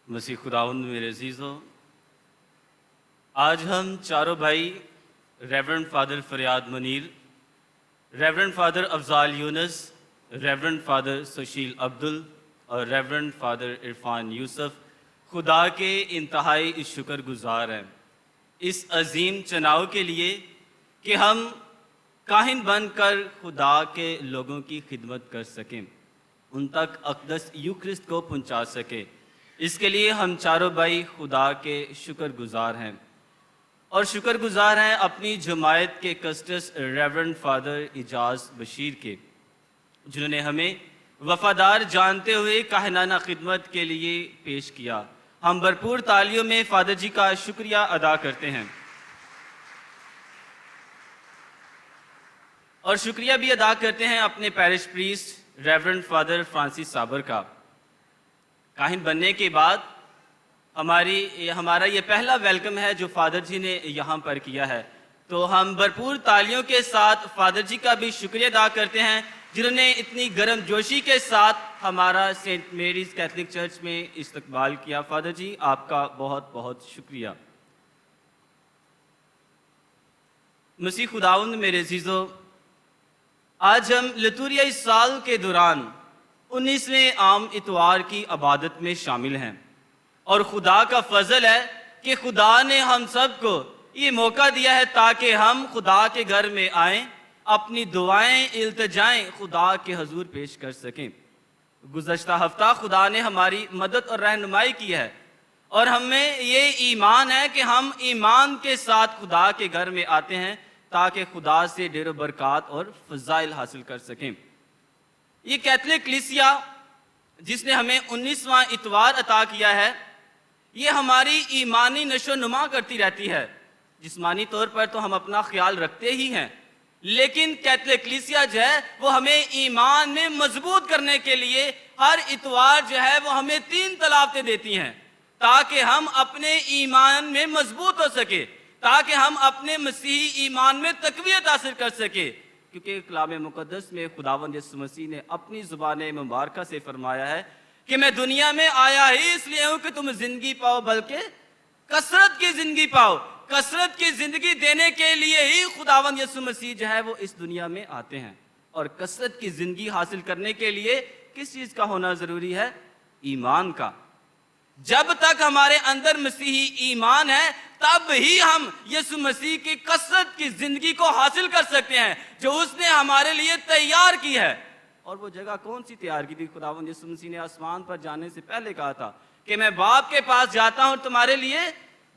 مسیح خداوند میرے عزیزو، آج ہم چاروں بھائی ریورنڈ فادر فریاد منیر، ریورنڈ فادر افضال یونس، ریورنڈ فادر سشیل عبدل اور ریورنڈ فادر عرفان یوسف خدا کے انتہائی شکر گزار ہیں اس عظیم چناؤ کے لیے کہ ہم کاہن بن کر خدا کے لوگوں کی خدمت کر سکیں، ان تک اقدس یوکرسٹ کو پہنچا سکیں۔ اس کے لیے ہم چاروں بھائی خدا کے شکر گزار ہیں، اور شکر گزار ہیں اپنی جماعت کے کسٹس ریورنڈ فادر اعجاز بشیر کے، جنہوں نے ہمیں وفادار جانتے ہوئے کاہنانہ خدمت کے لیے پیش کیا۔ ہم بھرپور تالیوں میں فادر جی کا شکریہ ادا کرتے ہیں، اور شکریہ بھی ادا کرتے ہیں اپنے parish priest Reverend Father Francis Sabir کا۔ کاہن بننے کے بعد ہمارا یہ پہلا ویلکم ہے جو فادر جی نے یہاں پر کیا ہے، تو ہم بھرپور تالیوں کے ساتھ فادر جی کا بھی شکریہ ادا کرتے ہیں، جنہوں نے اتنی گرم جوشی کے ساتھ ہمارا سینٹ میریز کیتھولک چرچ میں استقبال کیا۔ فادر جی آپ کا بہت بہت شکریہ۔ مسیح خداوند میرے عزیزو، آج ہم لتوریائی سال کے دوران 19ویں عام اتوار کی عبادت میں شامل ہیں، اور خدا کا فضل ہے کہ خدا نے ہم سب کو یہ موقع دیا ہے تاکہ ہم خدا کے گھر میں آئیں، اپنی دعائیں التجائیں خدا کے حضور پیش کر سکیں۔ گزشتہ ہفتہ خدا نے ہماری مدد اور رہنمائی کی ہے، اور ہمیں یہ ایمان ہے کہ ہم ایمان کے ساتھ خدا کے گھر میں آتے ہیں تاکہ خدا سے ڈھیر و برکات اور فضائل حاصل کر سکیں۔ یہ کیتھولک کلیسیا جس نے ہمیں 19واں اتوار عطا کیا ہے، یہ ہماری ایمانی نشو و نما کرتی رہتی ہے۔ جسمانی طور پر تو ہم اپنا خیال رکھتے ہی ہیں، لیکن کیتھولک کلیسیا جو ہے وہ ہمیں ایمان میں مضبوط کرنے کے لیے ہر اتوار جو ہے وہ ہمیں 3 تلاوتیں دیتی ہیں تاکہ ہم اپنے ایمان میں مضبوط ہو سکے، تاکہ ہم اپنے مسیحی ایمان میں تقویت حاصل کر سکے، کیونکہ کلام مقدس میں خداوند یسوع مسیح نے اپنی زبان مبارکہ سے فرمایا ہے کہ میں دنیا میں آیا ہی اس لیے ہوں کہ تم زندگی پاؤ، بلکہ کثرت کی زندگی پاؤ۔ کثرت کی زندگی دینے کے لیے ہی خداوند یسوع مسیح جو ہے وہ اس دنیا میں آتے ہیں، اور کثرت کی زندگی حاصل کرنے کے لیے کس چیز کا ہونا ضروری ہے؟ ایمان کا۔ جب تک ہمارے اندر مسیحی ایمان ہے تب ہی ہم یسوع مسیح کی کثرت کی زندگی کو حاصل کر سکتے ہیں جو اس نے ہمارے لیے تیار کی ہے۔ اور وہ جگہ کون سی تیار کی تھی؟ خداوند یسوع مسیح نے آسمان پر جانے سے پہلے کہا تھا کہ میں باپ کے پاس جاتا ہوں، تمہارے لیے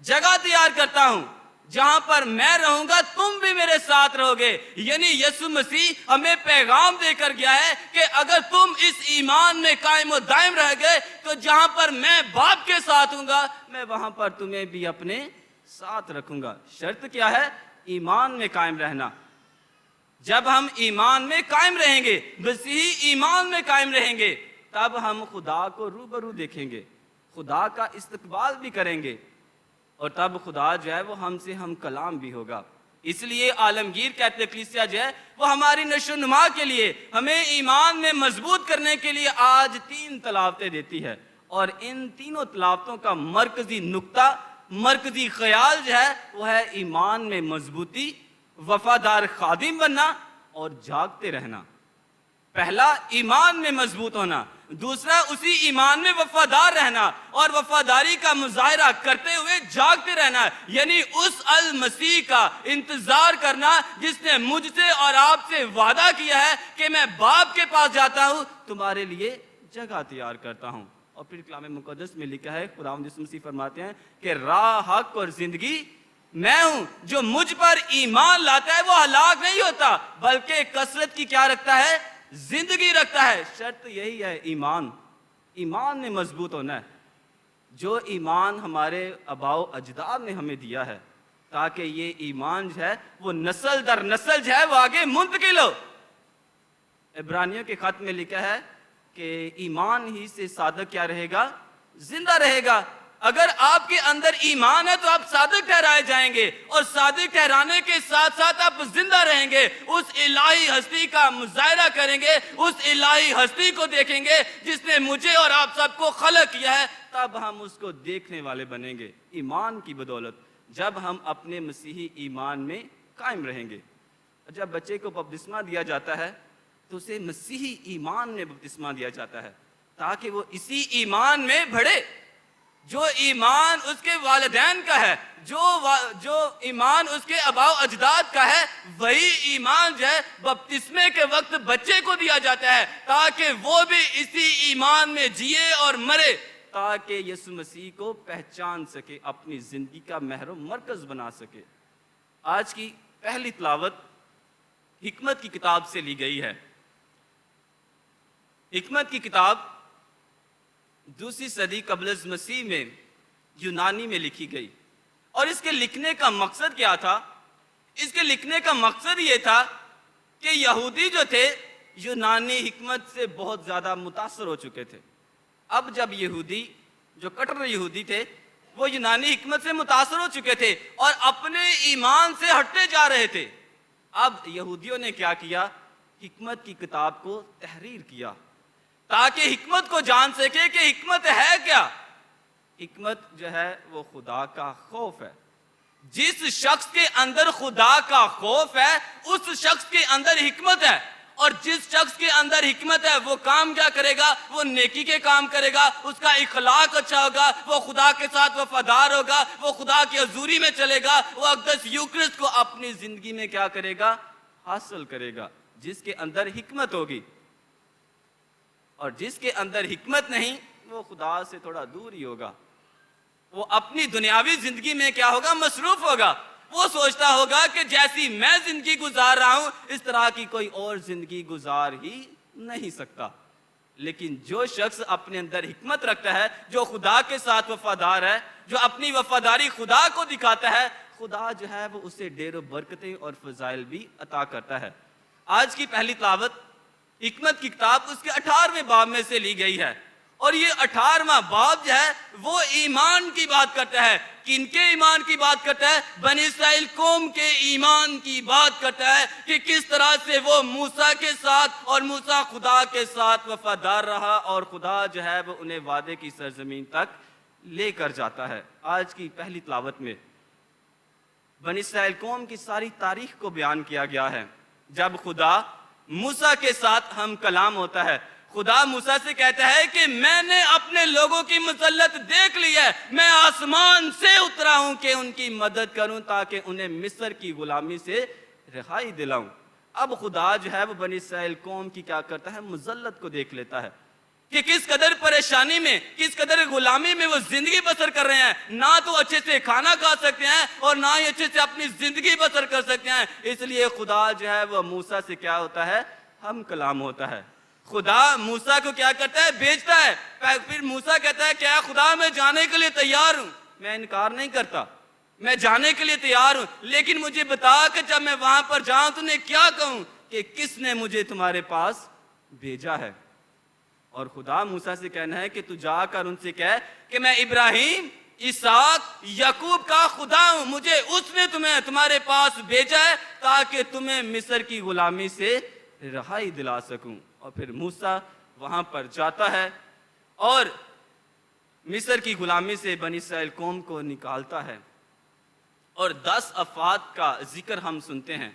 جگہ تیار کرتا ہوں، جہاں پر میں رہوں گا تم بھی میرے ساتھ رہو گے۔ یعنی یسوع مسیح ہمیں پیغام دے کر گیا ہے کہ اگر تم اس ایمان میں قائم و دائم رہ گئے تو جہاں پر میں باپ کے ساتھ ہوں گا میں وہاں پر تمہیں بھی اپنے ساتھ رکھوں گا۔ شرط کیا ہے؟ ایمان میں قائم رہنا۔ جب ہم ایمان میں قائم رہیں گے، مسیحی ایمان میں قائم رہیں گے، تب ہم خدا کو روبرو دیکھیں گے، خدا کا استقبال بھی کریں گے، اور تب خدا جو ہے وہ ہم سے ہم کلام بھی ہوگا۔ اس لیے عالمگیر کیتھولک کلیسیا جو ہے وہ ہماری نشو و نما کے لیے، ہمیں ایمان میں مضبوط کرنے کے لیے آج 3 تلاوتیں دیتی ہے، اور ان تینوں تلاوتوں کا مرکزی نقطہ، مرکزی خیال جو ہے وہ ہے ایمان میں مضبوطی، وفادار خادم بننا اور جاگتے رہنا۔ پہلا ایمان میں مضبوط ہونا، دوسرا اسی ایمان میں وفادار رہنا، اور وفاداری کا مظاہرہ کرتے ہوئے جاگتے رہنا، یعنی اس المسیح کا انتظار کرنا جس نے مجھ سے اور آپ سے وعدہ کیا ہے کہ میں باپ کے پاس جاتا ہوں، تمہارے لیے جگہ تیار کرتا ہوں۔ اور پھر کلام مقدس میں لکھا ہے، خداوند یسوع مسیح فرماتے ہیں کہ راہ، حق اور زندگی میں ہوں، جو مجھ پر ایمان لاتا ہے وہ ہلاک نہیں ہوتا بلکہ کثرت کی کیا رکھتا ہے؟ زندگی رکھتا ہے۔ شرط یہی ہے، ایمان میں مضبوط ہونا ہے، جو ایمان ہمارے آباؤ اجداد نے ہمیں دیا ہے، تاکہ یہ ایمان جو ہے وہ نسل در نسل جو ہے وہ آگے منتقل ہو۔ عبرانیوں کے خط میں لکھا ہے کہ ایمان ہی سے صادق کیا رہے گا؟ زندہ رہے گا۔ اگر آپ کے اندر ایمان ہے تو آپ صادق ٹھہرائے جائیں گے، اور صادق ٹھہرانے کے ساتھ ساتھ آپ زندہ رہیں گے، اس الہی ہستی کا مظاہرہ کریں گے، اس الہی ہستی کو دیکھیں گے جس نے مجھے اور آپ سب کو خلق کیا ہے، تب ہم اس کو دیکھنے والے بنیں گے ایمان کی بدولت، جب ہم اپنے مسیحی ایمان میں قائم رہیں گے۔ جب بچے کو بپتسمہ دیا جاتا ہے تو اسے مسیحی ایمان میں بپتسمہ دیا جاتا ہے تاکہ وہ اسی ایمان میں بڑھے، جو ایمان اس کے والدین کا ہے، جو ایمان اس کے آباء و اجداد کا ہے، وہی ایمان جو ہے بپتسمے کے وقت بچے کو دیا جاتا ہے تاکہ وہ بھی اسی ایمان میں جیے اور مرے، تاکہ یسوع مسیح کو پہچان سکے، اپنی زندگی کا محور و مرکز بنا سکے۔ آج کی پہلی تلاوت حکمت کی کتاب سے لی گئی ہے۔ حکمت کی کتاب دوسری صدی قبل از مسیح میں یونانی میں لکھی گئی، اور اس کے لکھنے کا مقصد کیا تھا؟ اس کے لکھنے کا مقصد یہ تھا کہ یہودی جو تھے یونانی حکمت سے بہت زیادہ متاثر ہو چکے تھے۔ اب جب یہودی جو کٹر یہودی تھے وہ یونانی حکمت سے متاثر ہو چکے تھے اور اپنے ایمان سے ہٹتے جا رہے تھے، اب یہودیوں نے کیا کیا؟ حکمت کی کتاب کو تحریر کیا تاکہ حکمت کو جان سکے کہ حکمت ہے کیا۔ حکمت جو ہے وہ خدا کا خوف ہے۔ جس شخص کے اندر خدا کا خوف ہے اس شخص کے اندر حکمت ہے، اور جس شخص کے اندر حکمت ہے وہ کام کیا کرے گا؟ وہ نیکی کے کام کرے گا، اس کا اخلاق اچھا ہوگا، وہ خدا کے ساتھ وفادار ہوگا، وہ خدا کی حضوری میں چلے گا، وہ اقدس یوکرسٹ کو اپنی زندگی میں کیا کرے گا؟ حاصل کرے گا، جس کے اندر حکمت ہوگی۔ اور جس کے اندر حکمت نہیں وہ خدا سے تھوڑا دور ہی ہوگا، وہ اپنی دنیاوی زندگی میں کیا ہوگا؟ مصروف ہوگا۔ وہ سوچتا ہوگا کہ جیسی میں زندگی گزار رہا ہوں اس طرح کی کوئی اور زندگی گزار ہی نہیں سکتا۔ لیکن جو شخص اپنے اندر حکمت رکھتا ہے، جو خدا کے ساتھ وفادار ہے، جو اپنی وفاداری خدا کو دکھاتا ہے، خدا جو ہے وہ اسے ڈھیر و برکتیں اور فضائل بھی عطا کرتا ہے۔ آج کی پہلی تلاوت حکمت کی کتاب اس کے 18ویں باب میں سے لی گئی ہے، اور یہ 18واں باب جو ہے وہ ایمان کی بات کرتا ہے۔ کن کے ایمان کی بات کرتا ہے؟ بنی اسرائیل قوم کے ایمان کی بات کرتا ہے کہ کس طرح سے وہ موسیٰ کے ساتھ، اور موسیٰ خدا کے ساتھ وفادار رہا، اور خدا جو ہے وہ انہیں وعدے کی سرزمین تک لے کر جاتا ہے۔ آج کی پہلی تلاوت میں بنی اسرائیل قوم کی ساری تاریخ کو بیان کیا گیا ہے۔ جب خدا موسیٰ کے ساتھ ہم کلام ہوتا ہے، خدا موسیٰ سے کہتا ہے کہ میں نے اپنے لوگوں کی مذلت دیکھ لی ہے، میں آسمان سے اترا ہوں کہ ان کی مدد کروں تاکہ انہیں مصر کی غلامی سے رہائی دلاؤں۔ اب خدا جو ہے وہ بنی اسرائیل قوم کی کیا کرتا ہے؟ مذلت کو دیکھ لیتا ہے کہ کس قدر پریشانی میں، کس قدر غلامی میں وہ زندگی بسر کر رہے ہیں، نہ تو اچھے سے کھانا کھا سکتے ہیں اور نہ ہی اچھے سے اپنی زندگی بسر کر سکتے ہیں۔ اس لیے خدا جو ہے وہ موسیٰ سے کیا ہوتا ہے؟ ہم کلام ہوتا ہے۔ خدا موسیٰ کو کیا کرتا ہے؟ بھیجتا ہے۔ پھر موسیٰ کہتا ہے کیا خدا میں جانے کے لیے تیار ہوں، میں انکار نہیں کرتا، میں جانے کے لیے تیار ہوں، لیکن مجھے بتا کہ جب میں وہاں پر جاؤں تو انہیں کیا کہوں کہ کس نے مجھے تمہارے پاس بھیجا ہے۔ اور خدا موسیٰ سے کہنا ہے کہ تو جا کر ان سے کہہ کہ میں ابراہیم، اسحاق، یعقوب کا خدا ہوں، مجھے اس نے تمہیں تمہارے پاس بھیجا ہے تاکہ تمہیں مصر کی غلامی سے رہائی دلا سکوں۔ اور پھر موسیٰ وہاں پر جاتا ہے اور مصر کی غلامی سے بنی اسرائیل قوم کو نکالتا ہے، اور 10 افعاد کا ذکر ہم سنتے ہیں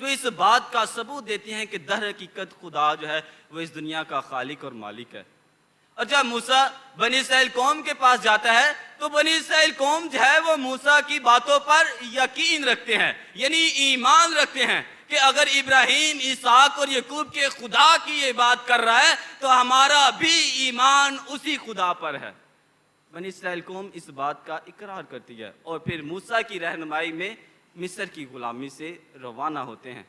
جو اس بات کا ثبوت دیتے ہیں کہ در حقیقت خدا جو ہے وہ اس دنیا کا خالق اور مالک ہے۔ اور جب موسیٰ بنی اسرائیل قوم کے پاس جاتا ہے تو بنی اسرائیل قوم جو ہے وہ موسیٰ کی باتوں پر یقین رکھتے ہیں، یعنی ایمان رکھتے ہیں کہ اگر ابراہیم، اسحاق اور یعقوب کے خدا کی یہ بات کر رہا ہے تو ہمارا بھی ایمان اسی خدا پر ہے۔ بنی اسرائیل قوم اس بات کا اقرار کرتی ہے، اور پھر موسیٰ کی رہنمائی میں مصر کی غلامی سے روانہ ہوتے ہیں۔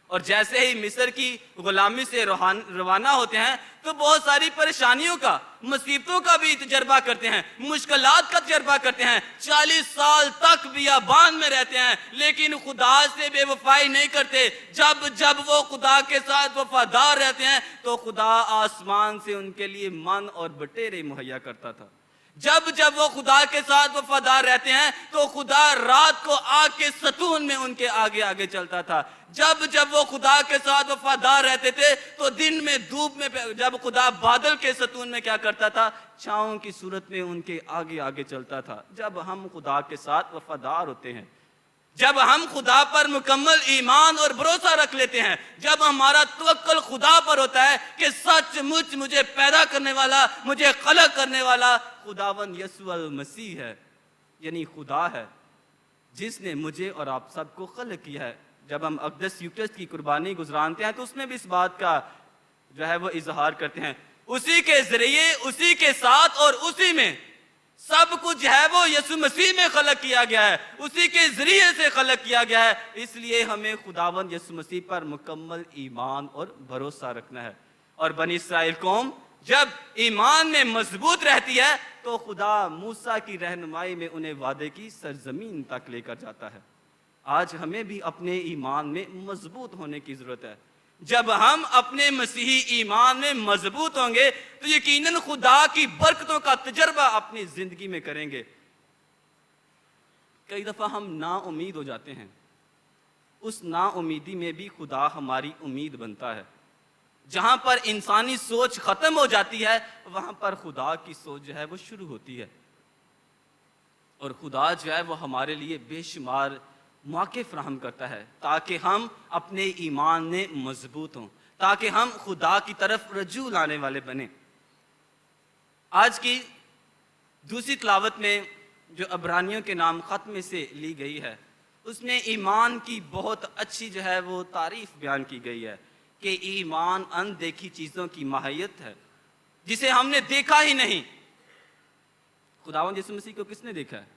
اور جیسے ہی مصر کی غلامی سے روانہ ہوتے ہیں تو بہت ساری پریشانیوں کا، مصیبتوں کا بھی تجربہ کرتے ہیں، مشکلات کا تجربہ کرتے ہیں، 40 سال تک بیابان میں رہتے ہیں لیکن خدا سے بے وفائی نہیں کرتے۔ جب وہ خدا کے ساتھ وفادار رہتے ہیں تو خدا آسمان سے ان کے لیے من اور بٹیرے مہیا کرتا تھا۔ جب جب وہ خدا کے ساتھ وفادار رہتے ہیں تو خدا رات کو آگ کے ستون میں ان کے آگے آگے چلتا تھا. جب جب وہ خدا کے ساتھ وفادار رہتے تھے تو دن میں دھوپ میں, جب خدا بادل کے ستون میں کیا کرتا تھا, چھاؤں کی صورت میں ان کے آگے آگے چلتا تھا. جب ہم خدا کے ساتھ وفادار ہوتے ہیں, جب ہم خدا پر مکمل ایمان اور بھروسہ رکھ لیتے ہیں, جب ہمارا توکل خدا پر ہوتا ہے کہ سچ مچ مجھے پیدا کرنے والا, مجھے خلق کرنے والا خداوند یسوع المسیح ہے, یعنی خدا ہے جس نے مجھے اور آپ سب کو خلق کیا ہے. جب ہم اقدس یوکرسٹ کی قربانی گزرانتے ہیں تو اس میں بھی اس بات کا جو ہے وہ اظہار کرتے ہیں, اسی کے ذریعے, اسی کے ساتھ اور اسی میں سب کچھ ہے وہ یسوع مسیح میں خلق کیا گیا ہے, اسی کے ذریعے سے خلق کیا گیا ہے. اس لیے ہمیں خداوند یسوع مسیح پر مکمل ایمان اور بھروسہ رکھنا ہے. اور بنی اسرائیل قوم جب ایمان میں مضبوط رہتی ہے تو خدا موسیٰ کی رہنمائی میں انہیں وعدے کی سرزمین تک لے کر جاتا ہے. آج ہمیں بھی اپنے ایمان میں مضبوط ہونے کی ضرورت ہے. جب ہم اپنے مسیحی ایمان میں مضبوط ہوں گے تو یقیناً خدا کی برکتوں کا تجربہ اپنی زندگی میں کریں گے. کئی دفعہ ہم نا امید ہو جاتے ہیں, اس نا امیدی میں بھی خدا ہماری امید بنتا ہے. جہاں پر انسانی سوچ ختم ہو جاتی ہے وہاں پر خدا کی سوچ جو ہے وہ شروع ہوتی ہے. اور خدا جو ہے وہ ہمارے لیے بے شمار موقع فراہم کرتا ہے تاکہ ہم اپنے ایمان میں مضبوط ہوں, تاکہ ہم خدا کی طرف رجوع لانے والے بنیں. آج کی دوسری تلاوت میں جو عبرانیوں کے نام خط میں سے لی گئی ہے اس میں ایمان کی بہت اچھی جو ہے وہ تعریف بیان کی گئی ہے کہ ایمان اندیکھی چیزوں کی ماہیت ہے جسے ہم نے دیکھا ہی نہیں. خداوند یسوع مسیح کو کس نے دیکھا ہے؟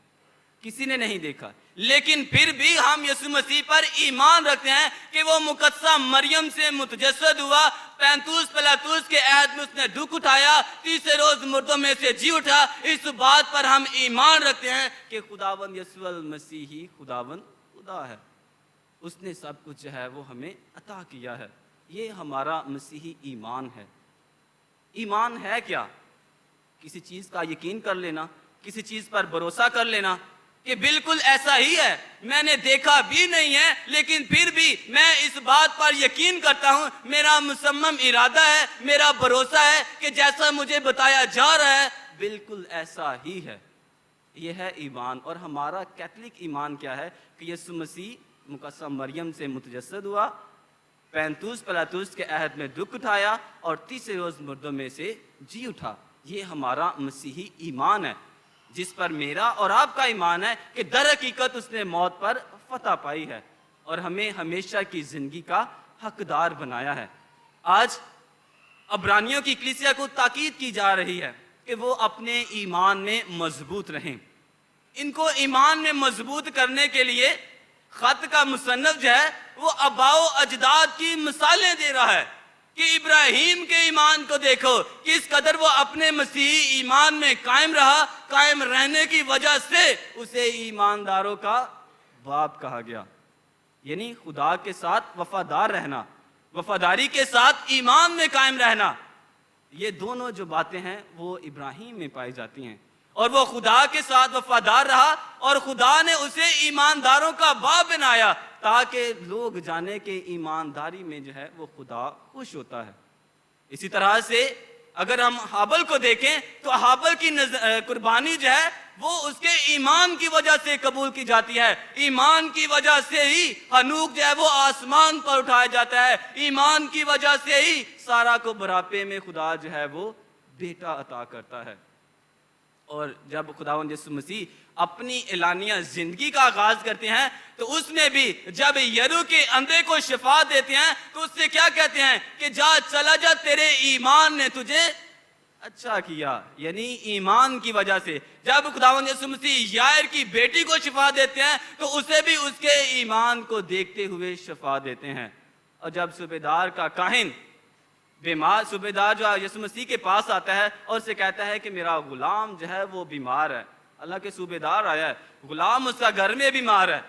کسی نے نہیں دیکھا, لیکن پھر بھی ہم یسوع مسیح پر ایمان رکھتے ہیں کہ وہ مقدسہ مریم سے متجسد ہوا, 35 پلاطوس کے عہد میں اس نے دکھ اٹھایا, تیسرے روز مردوں میں سے جی اٹھا. اس بات پر ہم ایمان رکھتے ہیں کہ خداوند یسوع المسیح ہی خداوند خدا ہے, اس نے سب کچھ جو ہے وہ ہمیں عطا کیا ہے. یہ ہمارا مسیحی ایمان ہے. ایمان ہے کیا؟ کسی چیز کا یقین کر لینا, کسی چیز پر بھروسہ کر لینا کہ بالکل ایسا ہی ہے, میں نے دیکھا بھی نہیں ہے لیکن پھر بھی میں اس بات پر یقین کرتا ہوں, میرا مصمم ارادہ ہے, میرا بھروسہ ہے کہ جیسا مجھے بتایا جا رہا ہے بالکل ایسا ہی ہے. یہ ہے ایمان. اور ہمارا کیتھولک ایمان کیا ہے کہ یسوع مسیح مقدسہ مریم سے متجسد ہوا, 35 پلاطوس کے عہد میں دکھ اٹھایا اور تیسرے روز مردوں میں سے جی اٹھا. یہ ہمارا مسیحی ایمان ہے جس پر میرا اور آپ کا ایمان ہے کہ در حقیقت اس نے موت پر فتح پائی ہے اور ہمیں ہمیشہ کی زندگی کا حقدار بنایا ہے. آج عبرانیوں کی کلیسیا کو تاکید کی جا رہی ہے کہ وہ اپنے ایمان میں مضبوط رہیں. ان کو ایمان میں مضبوط کرنے کے لیے خط کا مصنف جو ہے وہ آباء و اجداد کی مثالیں دے رہا ہے کہ ابراہیم کے ایمان کو دیکھو, کس قدر وہ اپنے مسیحی ایمان میں قائم رہا, قائم رہنے کی وجہ سے اسے ایمانداروں کا باپ کہا گیا. یعنی خدا کے ساتھ وفادار رہنا, وفاداری کے ساتھ ایمان میں قائم رہنا, یہ دونوں جو باتیں ہیں وہ ابراہیم میں پائی جاتی ہیں. اور وہ خدا کے ساتھ وفادار رہا اور خدا نے اسے ایمانداروں کا باپ بنایا تاکہ لوگ جانے کہ ایمانداری میں جو ہے وہ خدا خوش ہوتا ہے. اسی طرح سے اگر ہم حابل کو دیکھیں تو حابل کی قربانی جو ہے وہ اس کے ایمان کی وجہ سے قبول کی جاتی ہے. ایمان کی وجہ سے ہی ہنوک جو ہے وہ آسمان پر اٹھایا جاتا ہے. ایمان کی وجہ سے ہی سارا کو بڑھاپے میں خدا جو ہے وہ بیٹا عطا کرتا ہے. اور جب خداوند یسوع مسیح اپنی اعلانیہ زندگی کا آغاز کرتے ہیں تو اس میں بھی جب یرو کے اندھے کو شفا دیتے ہیں تو اس سے کیا کہتے ہیں کہ جا چلا جا, تیرے ایمان نے تجھے اچھا کیا. یعنی ایمان کی وجہ سے جب خداوند یسوع مسیح یائر کی بیٹی کو شفا دیتے ہیں تو اسے بھی اس کے ایمان کو دیکھتے ہوئے شفا دیتے ہیں. اور جب صوبیدار کا کاہن بیمار, صوبیدار جو یسوع مسیح کے پاس آتا ہے اور اسے کہتا ہے کہ میرا غلام جو ہے وہ بیمار ہے, اللہ کے صوبیدار آیا ہے, غلام اس کا گھر میں بیمار ہے,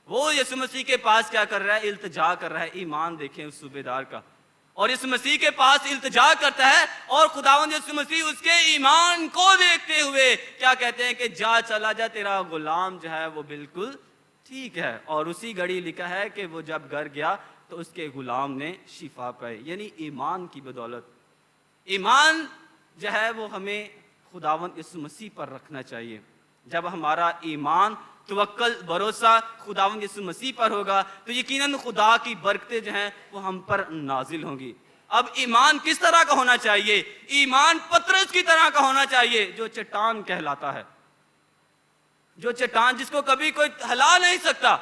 وہ یسوع مسیح کے پاس کیا کر رہا ہے؟ التجا کر رہا ہے. ایمان دیکھیں اس صوبیدار کا. اور اس مسیح کے پاس التجا کرتا ہے، اور خداوند یسوع مسیح اس کے ایمان کو دیکھتے ہوئے کیا کہتے ہیں کہ جا چلا جا، تیرا غلام جو ہے وہ بالکل ٹھیک ہے۔ اور اسی گھڑی لکھا ہے کہ وہ جب گھر گیا تو اس کے غلام نے شفا پائی، یعنی ایمان کی بدولت۔ ایمان جو ہے وہ ہمیں خداوند یسوع مسیح پر رکھنا چاہیے۔ جب ہمارا ایمان، توکل، بھروسہ خداوند یسوع مسیح پر ہوگا تو یقیناً خدا کی برکتیں جو ہیں وہ ہم پر نازل ہوں گی۔ اب ایمان کس طرح کا ہونا چاہیے؟ ایمان پترس کی طرح کا ہونا چاہیے، جو چٹان کہلاتا ہے، جو چٹان جس کو کبھی کوئی ہلا نہیں سکتا،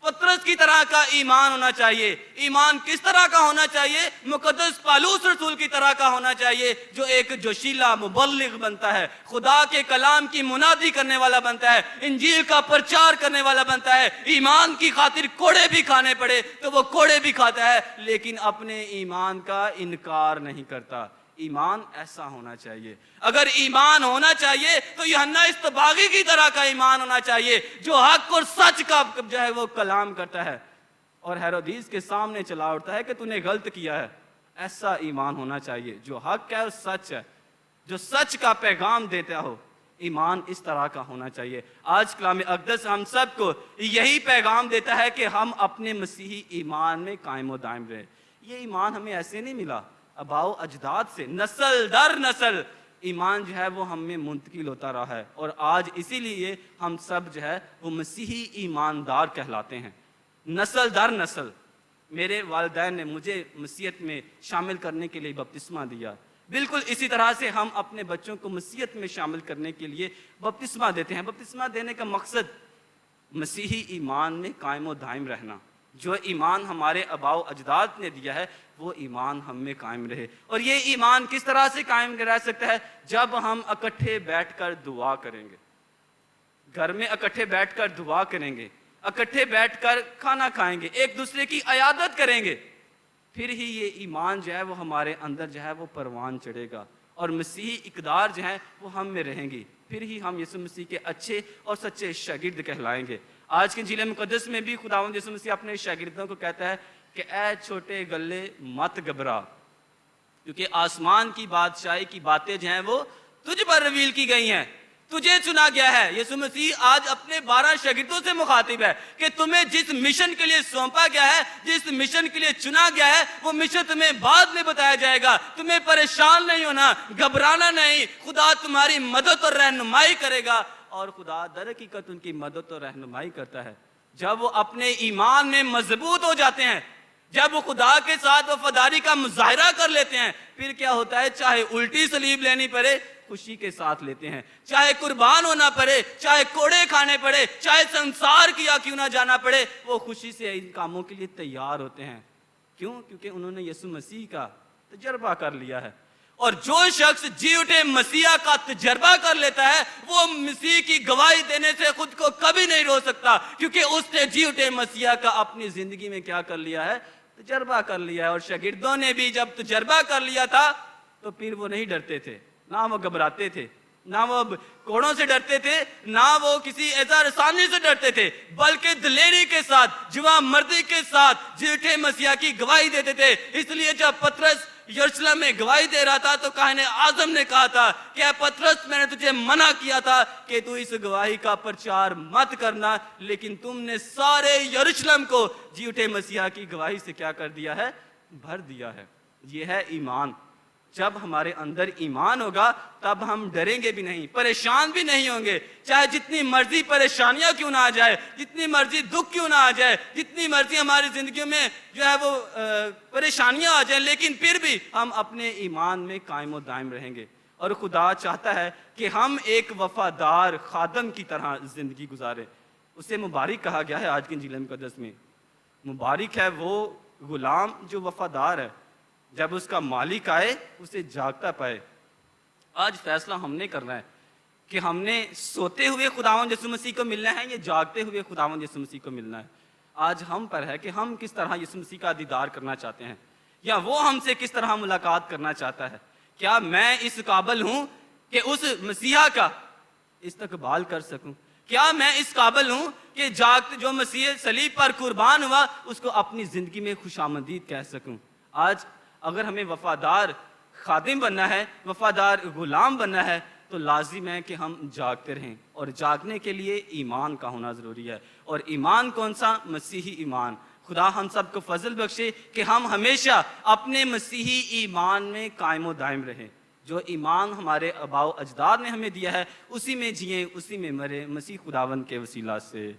پترس کی طرح کا ایمان ہونا چاہیے۔ ایمان کس طرح کا ہونا چاہیے؟ مقدس پالوس رسول کی طرح کا ہونا چاہیے، جو ایک جوشیلا مبلغ بنتا ہے، خدا کے کلام کی منادی کرنے والا بنتا ہے، انجیل کا پرچار کرنے والا بنتا ہے۔ ایمان کی خاطر کوڑے بھی کھانے پڑے تو وہ کوڑے بھی کھاتا ہے، لیکن اپنے ایمان کا انکار نہیں کرتا۔ ایمان ایسا ہونا چاہیے۔ اگر ایمان ہونا چاہیے تو یوحنا اصطباغی کی طرح کا ایمان ہونا چاہیے، جو حق اور سچ کا جو ہے وہ کلام کرتا ہے اور ہیرودیس کے سامنے چلا اٹھتا ہے کہ تو نے غلط کیا ہے۔ ایسا ایمان ہونا چاہیے جو حق ہے اور سچ ہے، جو سچ کا پیغام دیتا ہو۔ ایمان اس طرح کا ہونا چاہیے۔ آج کلام اقدس ہم سب کو یہی پیغام دیتا ہے کہ ہم اپنے مسیحی ایمان میں قائم و دائم رہیں۔ یہ ایمان ہمیں ایسے نہیں ملا، آباؤ اجداد سے نسل در نسل ایمان جو ہے وہ ہم میں منتقل ہوتا رہا ہے، اور آج اسی لیے ہم سب جو ہے وہ مسیحی ایماندار کہلاتے ہیں، نسل در نسل۔ میرے والدین نے مجھے مسیحیت میں شامل کرنے کے لیے بپتسمہ دیا، بالکل اسی طرح سے ہم اپنے بچوں کو مسیحیت میں شامل کرنے کے لیے بپتسمہ دیتے ہیں۔ بپتسمہ دینے کا مقصد مسیحی ایمان میں قائم و دائم رہنا، جو ایمان ہمارے آباؤ اجداد نے دیا ہے وہ ایمان ہم میں قائم رہے۔ اور یہ ایمان کس طرح سے قائم رہ سکتا ہے؟ جب ہم اکٹھے بیٹھ کر دعا کریں گے، گھر میں اکٹھے بیٹھ کر دعا کریں گے، اکٹھے بیٹھ کر کھانا کھائیں گے، ایک دوسرے کی عیادت کریں گے، پھر ہی یہ ایمان جو ہے وہ ہمارے اندر جو ہے وہ پروان چڑھے گا، اور مسیحی اقدار جو ہیں وہ ہم میں رہیں گی، پھر ہی ہم یسوع مسیح کے اچھے اور سچے شاگرد کہلائیں گے۔ آج کے انجیل مقدس میں بھی خداوند یسوع مسیح اپنے شاگردوں کو کہتا ہے کہ اے چھوٹے گلے مت گھبرا، کیونکہ آسمان کی بادشاہی کی باتیں جو ہیں وہ تجھ پر ریویل کی گئی ہیں، تجھے چنا گیا ہے۔ یسوع مسیح آج اپنے 12 شاگردوں سے مخاطب ہے کہ تمہیں جس مشن کے لیے سونپا گیا ہے، جس مشن کے لیے چنا گیا ہے، وہ مشن تمہیں بعد میں بتایا جائے گا۔ تمہیں پریشان نہیں ہونا، گھبرانا نہیں، خدا تمہاری مدد اور رہنمائی کرے گا، اور خدا در حقیقت ان کی مدد اور رہنمائی کرتا ہے۔ جب وہ اپنے ایمان میں مضبوط ہو جاتے ہیں، جب وہ خدا کے ساتھ وفاداری کا مظاہرہ کر لیتے ہیں، پھر کیا ہوتا ہے؟ چاہے الٹی صلیب لینی پڑے خوشی کے ساتھ لیتے ہیں، چاہے قربان ہونا پڑے، چاہے کوڑے کھانے پڑے، چاہے سنسار کیا کیوں نہ جانا پڑے، وہ خوشی سے ان کاموں کے لیے تیار ہوتے ہیں۔ کیوں؟ کیونکہ انہوں نے یسوع مسیح کا تجربہ کر لیا ہے۔ اور جو شخص جی اٹھے مسیح کا تجربہ کر لیتا ہے، وہ مسیح کی گواہی دینے سے خود کو کبھی نہیں روک سکتا، کیونکہ اس نے جی اٹھے مسیح کا اپنی زندگی میں کیا کر لیا ہے؟ تجربہ کر لیا ہے۔ اور شاگردوں نے بھی جب تجربہ کر لیا تھا تو پھر وہ نہیں ڈرتے تھے، نہ وہ گھبراتے تھے، نہ وہ کوڑوں سے ڈرتے تھے، نہ وہ کسی ایسا رسانی سے ڈرتے تھے، بلکہ دلیری کے ساتھ، جوان مردی کے ساتھ جی اٹھے مسیح کی گواہی دیتے تھے۔ اس لیے جب پطرس یروشلم میں گواہی دے رہا تھا تو کاہن اعظم نے کہا تھا کہ اے پطرس، میں نے تجھے منع کیا تھا کہ تو اس گواہی کا پرچار مت کرنا، لیکن تم نے سارے یروشلم کو جی اٹھے مسیح کی گواہی سے کیا کر دیا ہے؟ بھر دیا ہے۔ یہ ہے ایمان۔ جب ہمارے اندر ایمان ہوگا تب ہم ڈریں گے بھی نہیں، پریشان بھی نہیں ہوں گے، چاہے جتنی مرضی پریشانیاں کیوں نہ آ جائے، جتنی مرضی دکھ کیوں نہ آ جائے، جتنی مرضی ہماری زندگیوں میں جو ہے وہ پریشانیاں آ جائیں، لیکن پھر بھی ہم اپنے ایمان میں قائم و دائم رہیں گے۔ اور خدا چاہتا ہے کہ ہم ایک وفادار خادم کی طرح زندگی گزاریں۔ اسے مبارک کہا گیا ہے آج کے انجیل مقدس میں۔ مبارک ہے وہ غلام جو وفادار ہے، جب اس کا مالک آئے اسے جاگتا پائے۔ آج فیصلہ ہم نے کرنا ہے کہ ہم نے سوتے ہوئے خداوند یسوع مسیح کو ملنا ہے یا جاگتے ہوئے خداوند یسوع مسیح کو ملنا ہے۔ آج ہم پر ہے کہ ہم کس طرح یسوع مسیح کا دیدار کرنا چاہتے ہیں، یا وہ ہم سے کس طرح ملاقات کرنا چاہتا ہے۔ کیا میں اس قابل ہوں کہ اس مسیحا کا استقبال کر سکوں؟ کیا میں اس قابل ہوں کہ جو مسیح صلیب پر قربان ہوا اس کو اپنی زندگی میں خوش آمدید کہہ سکوں؟ آج اگر ہمیں وفادار خادم بننا ہے، وفادار غلام بننا ہے، تو لازم ہے کہ ہم جاگتے رہیں، اور جاگنے کے لیے ایمان کا ہونا ضروری ہے۔ اور ایمان کون سا؟ مسیحی ایمان۔ خدا ہم سب کو فضل بخشے کہ ہم ہمیشہ اپنے مسیحی ایمان میں قائم و دائم رہیں۔ جو ایمان ہمارے آباء و اجداد نے ہمیں دیا ہے، اسی میں جئیں، اسی میں مریں، مسیح خداوند کے وسیلہ سے۔